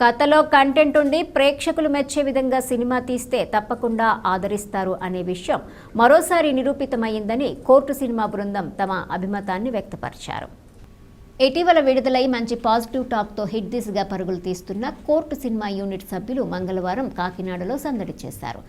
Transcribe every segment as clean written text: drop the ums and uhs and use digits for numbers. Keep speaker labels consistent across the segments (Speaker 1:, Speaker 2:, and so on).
Speaker 1: కథలో కంటెంట్ ఉండి ప్రేక్షకులు మెచ్చే విధంగా సినిమా తీస్తే తప్పకుండా ఆదరిస్తారు అనే విషయం మరోసారి నిరూపితమైందని కోర్టు సినిమా బృందం తమ అభిమతాన్ని వ్యక్తపరిచారు. ఇటీవల విడుదలై మంచి పాజిటివ్ టాక్తో హిట్ దిశగా పరుగులు తీస్తున్న కోర్టు సినిమా యూనిట్ సభ్యులు మంగళవారం కాకినాడలో సందడి చేశారు.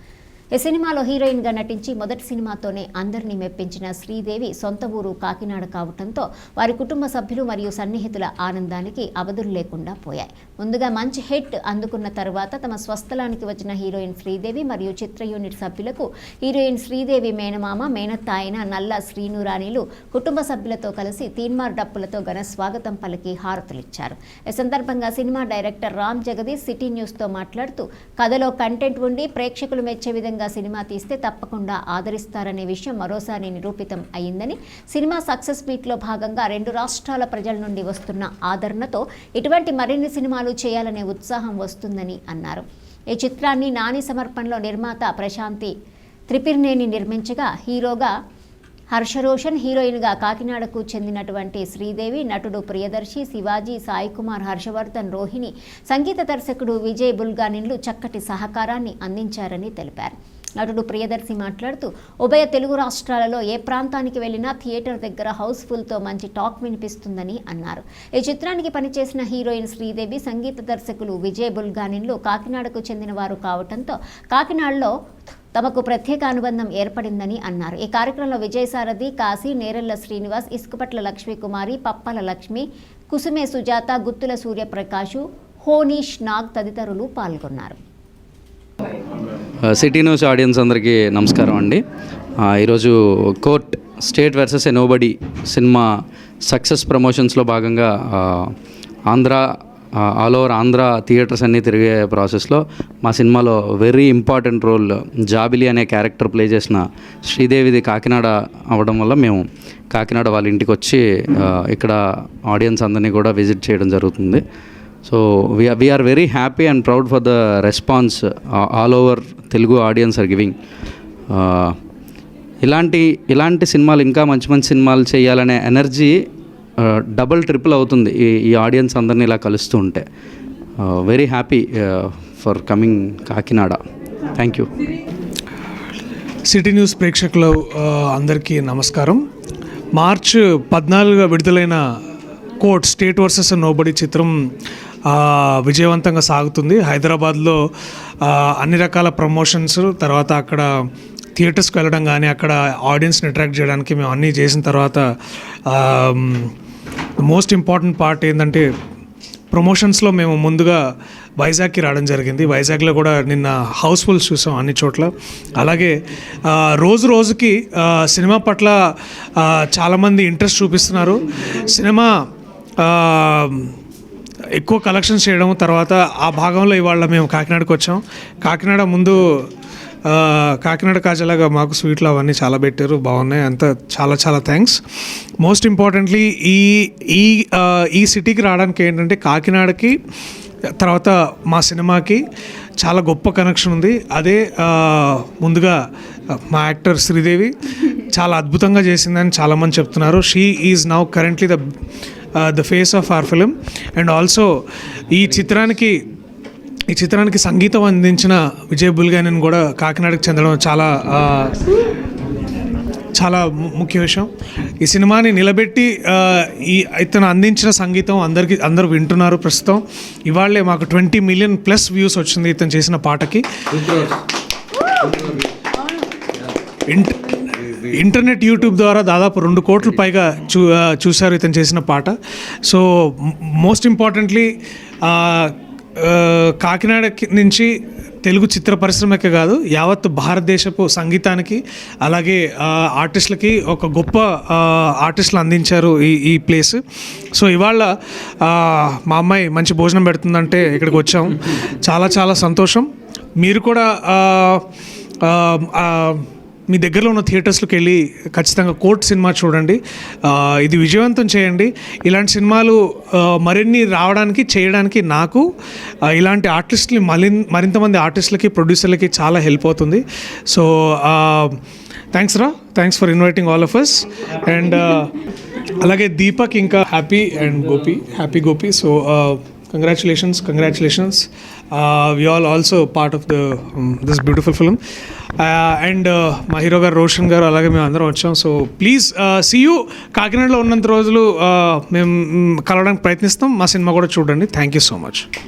Speaker 1: ఈ సినిమాలో హీరోయిన్గా నటించి మొదటి సినిమాతోనే అందరినీ మెప్పించిన శ్రీదేవి సొంత ఊరు కాకినాడ కావడంతో వారి కుటుంబ సభ్యులు మరియు సన్నిహితుల ఆనందానికి అవధులు లేకుండా పోయాయి. ముందుగా మంచి హిట్ అందుకున్న తర్వాత తమ స్వస్థలానికి వచ్చిన హీరోయిన్ శ్రీదేవి మరియు చిత్ర యూనిట్ సభ్యులకు హీరోయిన్ శ్రీదేవి మేనమామ మేనత్త అయిన నల్ల శ్రీనురాణిలు కుటుంబ సభ్యులతో కలిసి తీన్మార్ డప్పులతో ఘన స్వాగతం పలికి హారతులిచ్చారు. ఈ సందర్భంగా cinema director Ram Jagadish city న్యూస్తో మాట్లాడుతూ కథలో కంటెంట్ ఉండి ప్రేక్షకులు మెచ్చే విధంగా సినిమా తీస్తే తప్పకుండా ఆదరిస్తారనే విషయం మరోసారి నిరూపితం అయిందని, సినిమా సక్సెస్ మీట్లో భాగంగా 2 రాష్ట్రాల ప్రజల నుండి వస్తున్న ఆదరణతో ఇటువంటి మరిన్ని సినిమాలు చేయాలనే ఉత్సాహం వస్తుందని అన్నారు. ఈ చిత్రాన్ని నాని సమర్పణలో నిర్మాత ప్రశాంతి త్రిపిర్నేని నిర్మించగా హీరోగా హర్షరోషన్, హీరోయిన్గా కాకినాడకు చెందినటువంటి శ్రీదేవి, నటుడు ప్రియదర్శి, శివాజీ, సాయి కుమార్, హర్షవర్ధన్, రోహిణి, సంగీత దర్శకుడు విజయ్ బుల్గానిన్లు చక్కటి సహకారాన్ని అందించారని తెలిపారు. నటుడు ప్రియదర్శి మాట్లాడుతూ ఉభయ తెలుగు రాష్ట్రాలలో ఏ ప్రాంతానికి వెళ్ళినా థియేటర్ దగ్గర హౌస్ఫుల్తో మంచి టాక్ వినిపిస్తుందని అన్నారు. ఈ చిత్రానికి పనిచేసిన హీరోయిన్ శ్రీదేవి, సంగీత దర్శకులు విజయ్ బుల్గానిన్లు కాకినాడకు చెందిన వారు కావడంతో కాకినాడలో తమకు ప్రత్యేక అనుబంధం ఏర్పడిందని అన్నారు. ఈ కార్యక్రమంలో విజయసారథి, కాశీ, నేరెళ్ల శ్రీనివాస్, ఇసుకపట్ల లక్ష్మీకుమారి, పప్పల లక్ష్మి, కుసుమే సుజాత, గుత్తుల సూర్యప్రకాశు, హోనీష్ నాగ్ తదితరులు పాల్గొన్నారు.
Speaker 2: సిటీ న్యూస్ ఆడియన్స్ అందరికీ నమస్కారం అండి. ఈరోజు కోర్ట్ స్టేట్ వర్సెస్ ఎ నోబడీ సినిమా సక్సెస్ ప్రమోషన్స్లో భాగంగా ఆల్ ఓవర్ ఆంధ్ర థియేటర్స్ అన్నీ తిరిగే ప్రాసెస్లో మా సినిమాలో వెరీ ఇంపార్టెంట్ రోల్ జాబిలి అనే క్యారెక్టర్ ప్లే చేసిన శ్రీదేవిది కాకినాడ అవ్వడం వల్ల మేము కాకినాడ వాళ్ళ ఇంటికి వచ్చి ఇక్కడ ఆడియన్స్ అందరినీ కూడా విజిట్ చేయడం జరుగుతుంది. So we are very happy and proud for the response all over Telugu audience are giving. ఇలాంటి సినిమాలు ఇంకా మంచి మంచి సినిమాలు చేయాలనే ఎనర్జీ డబుల్ ట్రిపుల్ అవుతుంది ఈ ఆడియన్స్ అందరినీ ఇలా కలుస్తూ ఉంటే. Very happy for coming Kakinada. Thank you.
Speaker 3: City news ప్రేక్షకులు అందరికీ నమస్కారం. మార్చ్ 14 విడుదలైన కోర్ట్ స్టేట్ వర్సెస్ నోబడీ చిత్రం విజయవంతంగా సాగుతుంది. హైదరాబాద్లో అన్ని రకాల ప్రమోషన్స్ తర్వాత అక్కడ థియేటర్స్కి వెళ్ళడం కానీ అక్కడ ఆడియన్స్ని అట్రాక్ట్ చేయడానికి మేము అన్నీ చేసిన తర్వాత మోస్ట్ ఇంపార్టెంట్ పార్ట్ ఏంటంటే ప్రమోషన్స్లో మేము ముందుగా వైజాగ్కి రావడం జరిగింది. వైజాగ్లో కూడా నిన్న హౌస్ఫుల్స్ చూసాం అన్ని చోట్ల. అలాగే రోజుకి సినిమా పట్ల చాలామంది ఇంట్రెస్ట్ చూపిస్తున్నారు. సినిమా ఎక్కువ కలెక్షన్స్ చేయడం తర్వాత ఆ భాగంలో ఇవాళ మేము కాకినాడకు వచ్చాం. కాకినాడ ముందు కాకినాడ కాజలాగా మాకు స్వీట్లు అవన్నీ చాలా పెట్టారు, బాగున్నాయి అంతా. చాలా చాలా థ్యాంక్స్. మోస్ట్ ఇంపార్టెంట్లీ ఈ సిటీకి రావడానికి ఏంటంటే కాకినాడకి తర్వాత మా సినిమాకి చాలా గొప్ప కనెక్షన్ ఉంది. అదే ముందుగా మా యాక్టర్ శ్రీదేవి చాలా అద్భుతంగా చేసిందని చాలామంది చెప్తున్నారు. She is now currently the face of our film. And also ఈ చిత్రానికి సంగీతం అందించిన విజయ్ బుల్గానిన్ కూడా కాకినాడకు చెందడం చాలా ముఖ్య విషయం. ఈ సినిమాని నిలబెట్టి ఇతను అందించిన సంగీతం అందరూ వింటున్నారు. ప్రస్తుతం ఇవాళే మాకు 20 మిలియన్ ప్లస్ వ్యూస్ వచ్చింది ఇతను చేసిన పాటకి. ఇంటర్నెట్ యూట్యూబ్ ద్వారా దాదాపు 2 కోట్ల పైగా చూశారు ఇతను చేసిన పాట. సో మోస్ట్ ఇంపార్టెంట్లీ కాకినాడ నుంచి తెలుగు చిత్ర పరిశ్రమకే కాదు యావత్ భారతదేశపు సంగీతానికి అలాగే ఆర్టిస్టులకి ఒక గొప్ప ఆర్టిస్టులు అందించారు ఈ ప్లేస్. సో ఇవాళ మా అమ్మాయి మంచి భోజనం పెడుతుందంటే ఇక్కడికి వచ్చాం. చాలా చాలా సంతోషం. మీరు కూడా మీ దగ్గరలో ఉన్న థియేటర్స్లోకి వెళ్ళి ఖచ్చితంగా కోర్ట్ సినిమా చూడండి. ఇది విజయవంతం చేయండి. ఇలాంటి సినిమాలు మరిన్ని రావడానికి చేయడానికి నాకు ఇలాంటి ఆర్టిస్టులు మరింతమంది ఆర్టిస్టులకి ప్రొడ్యూసర్లకి చాలా హెల్ప్ అవుతుంది. So thanks for inviting all of us. And అలాగే దీపక్ ఇంకా happy Gopi. So congratulations we all also part of this beautiful film and మా హీరో గారు రోషన్ గారు అలాగే మేము అందరం వచ్చాం. So please see you. కాకినాడలో ఉన్నంత రోజులు మేము కలవడానికి ప్రయత్నిస్తాం. మా సినిమా కూడా చూడండి. Thank you so much.